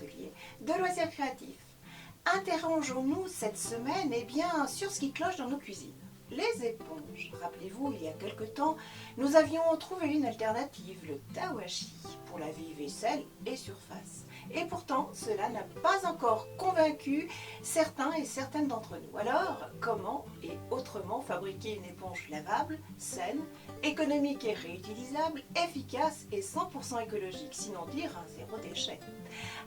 atelier de loisirs créatifs. Interrogeons-nous cette semaine sur ce qui cloche dans nos cuisines. Les éponges. Rappelez-vous, il y a quelque temps, nous avions trouvé une alternative, le tawashi, pour laver vaisselle et surface. Et pourtant, cela n'a pas encore convaincu certains et certaines d'entre nous. Alors, comment et autrement fabriquer une éponge lavable, saine, économique et réutilisable, efficace et 100% écologique, sinon dire un zéro déchet?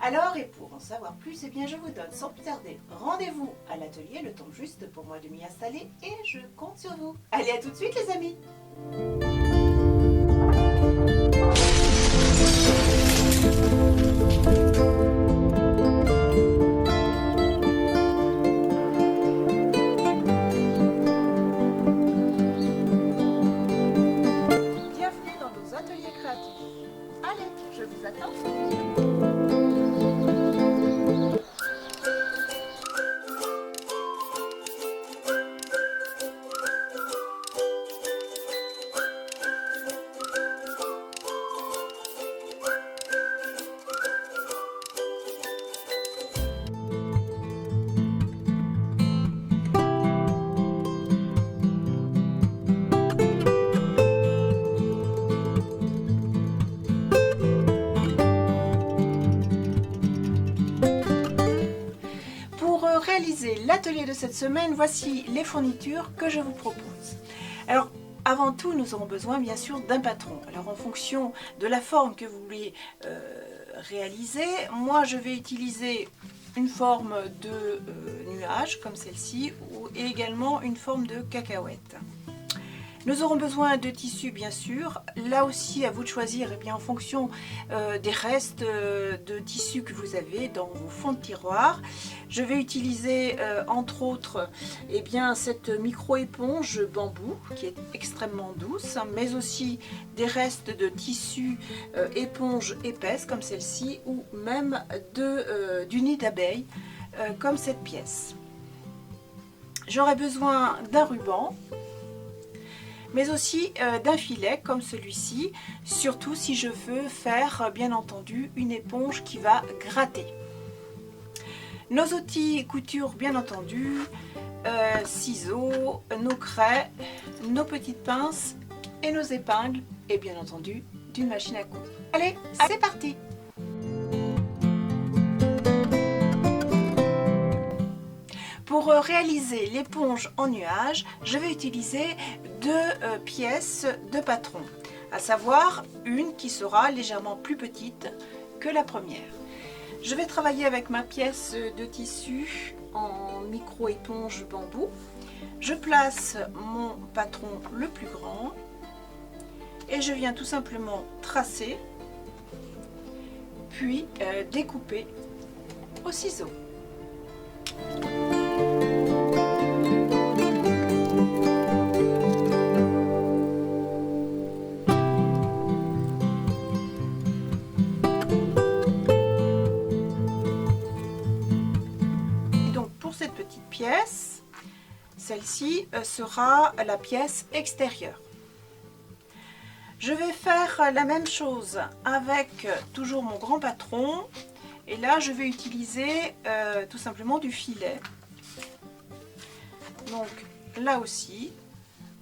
Alors, et pour en savoir plus, je vous donne sans plus tarder rendez-vous à l'atelier, le temps juste pour moi de m'y installer et je compte sur vous. Allez, à tout de suite les amis! Bienvenue dans nos ateliers créatifs. Allez, je vous attends. Réaliser l'atelier de cette semaine, voici les fournitures que je vous propose. Alors, avant tout, nous aurons besoin bien sûr d'un patron. Alors, en fonction de la forme que vous voulez réaliser, moi je vais utiliser une forme de nuage comme celle-ci et également une forme de cacahuète. Nous aurons besoin de tissu bien sûr, là aussi à vous de choisir en fonction des restes de tissu que vous avez dans vos fonds de tiroir. Je vais utiliser entre autres cette micro-éponge bambou qui est extrêmement douce, mais aussi des restes de tissu éponge épaisse comme celle-ci ou même du nid d'abeille comme cette pièce. J'aurai besoin d'un ruban, mais aussi d'un filet comme celui-ci, surtout si je veux faire bien entendu une éponge qui va gratter. Nos outils couture bien entendu, ciseaux, nos craies, nos petites pinces et nos épingles et bien entendu d'une machine à coudre. Allez, c'est parti! Pour réaliser l'éponge en nuage, je vais utiliser deux pièces de patron, à savoir une qui sera légèrement plus petite que la première. Je vais travailler avec ma pièce de tissu en micro-éponge bambou. Je place mon patron le plus grand et je viens tout simplement tracer, puis découper au ciseau. Cette petite pièce, celle-ci sera la pièce extérieure. Je vais faire la même chose avec toujours mon grand patron et là je vais utiliser tout simplement du filet. Donc là aussi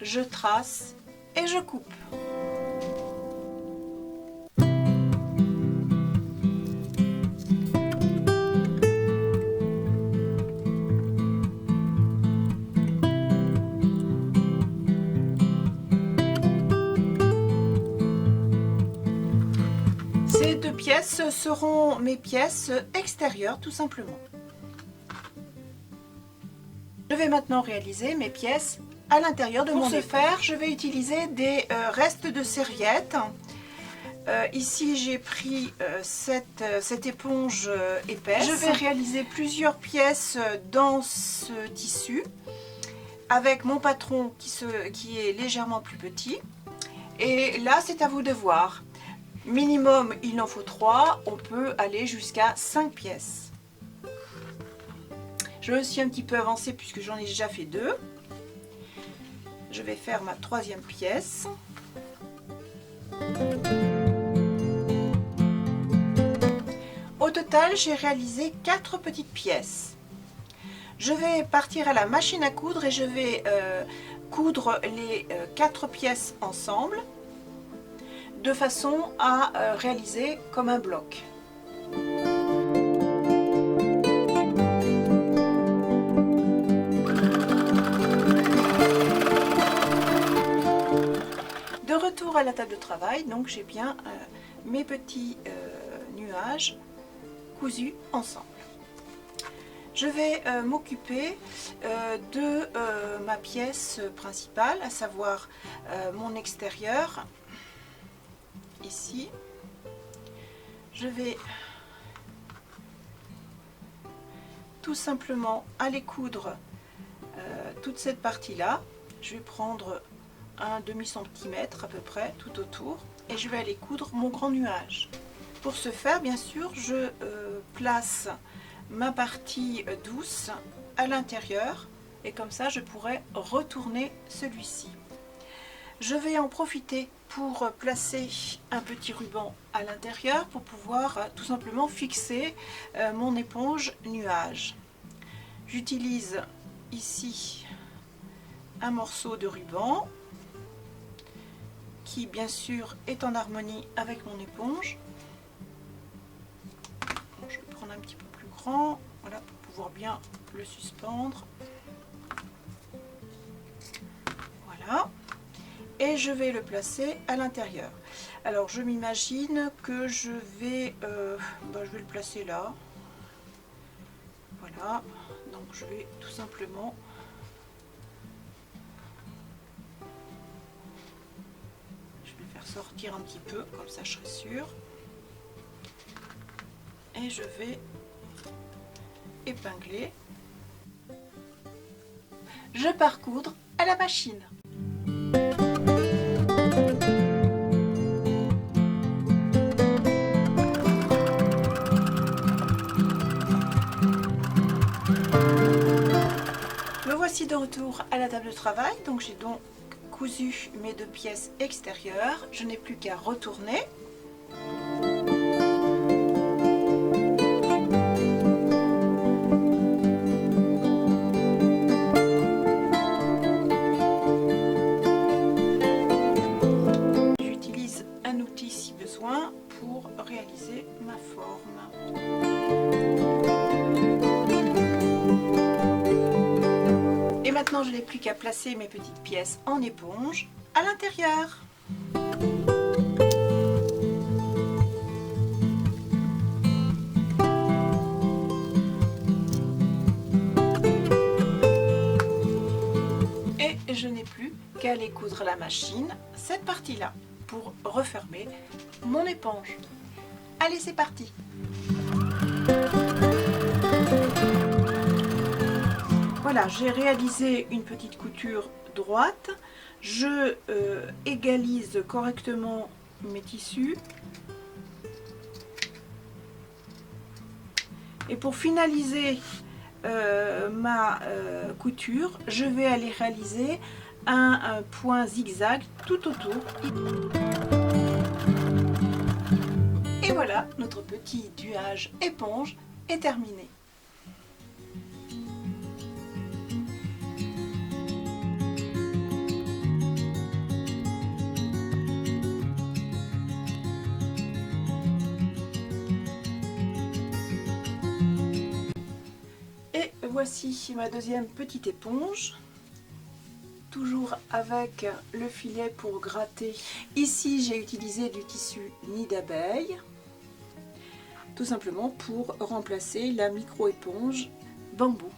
je trace et je coupe. Ces deux pièces seront mes pièces extérieures tout simplement. Je vais maintenant réaliser mes pièces à l'intérieur de mon éponge. Pour ce faire, je vais utiliser des restes de serviettes. Ici, j'ai pris cette éponge épaisse. Je vais réaliser plusieurs pièces dans ce tissu avec mon patron qui est légèrement plus petit. Et là, c'est à vous de voir. Minimum, il en faut 3, on peut aller jusqu'à 5 pièces. Je me suis un petit peu avancée puisque j'en ai déjà fait 2. Je vais faire ma 3e pièce. Au total, j'ai réalisé 4 petites pièces. Je vais partir à la machine à coudre et je vais coudre les 4 pièces ensemble de façon à réaliser comme un bloc. De retour à la table de travail, donc j'ai bien mes petits nuages cousus ensemble. Je vais m'occuper de ma pièce principale, à savoir mon extérieur. Ici, je vais tout simplement aller coudre toute cette partie-là. Je vais prendre un demi-centimètre à peu près tout autour et je vais aller coudre mon grand nuage. Pour ce faire, bien sûr, je place ma partie douce à l'intérieur et comme ça je pourrai retourner celui-ci. Je vais en profiter pour placer un petit ruban à l'intérieur pour pouvoir tout simplement fixer mon éponge nuage. J'utilise ici un morceau de ruban qui bien sûr est en harmonie avec mon éponge. Bon, je vais prendre un petit peu plus grand, voilà, pour pouvoir bien le suspendre. Voilà. Et je vais le placer à l'intérieur. Alors je m'imagine que je vais le placer là. Voilà, donc je vais tout simplement sortir un petit peu, comme ça je serai sûre. Et je vais épingler. Je pars coudre à la machine. Me voici de retour à la table de travail. Donc j'ai donc cousu mes 2 pièces extérieures, je n'ai plus qu'à retourner. J'utilise un outil si besoin pour réaliser ma forme. Et maintenant, je n'ai plus qu'à placer mes petites pièces en éponge à l'intérieur. Et je n'ai plus qu'à aller coudre à la machine cette partie-là pour refermer mon éponge. Allez, c'est parti! Voilà, j'ai réalisé une petite couture droite. Je égalise correctement mes tissus. Et pour finaliser ma couture, je vais aller réaliser un point zigzag tout autour. Et voilà, notre petit nuage éponge est terminé. Voici ma deuxième petite éponge, toujours avec le filet pour gratter. Ici j'ai utilisé du tissu nid d'abeille, tout simplement pour remplacer la micro-éponge bambou.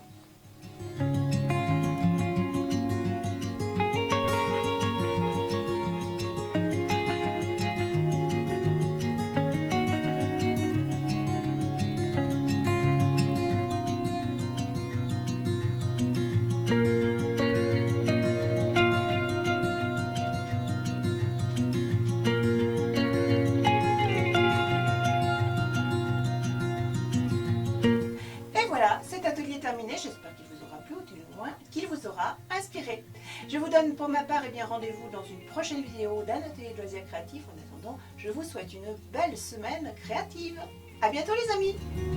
Terminé, j'espère qu'il vous aura plu ou du moins qu'il vous aura inspiré. Je vous donne pour ma part rendez-vous dans une prochaine vidéo d'un atelier de loisirs créatifs. En attendant, je vous souhaite une belle semaine créative. À bientôt les amis!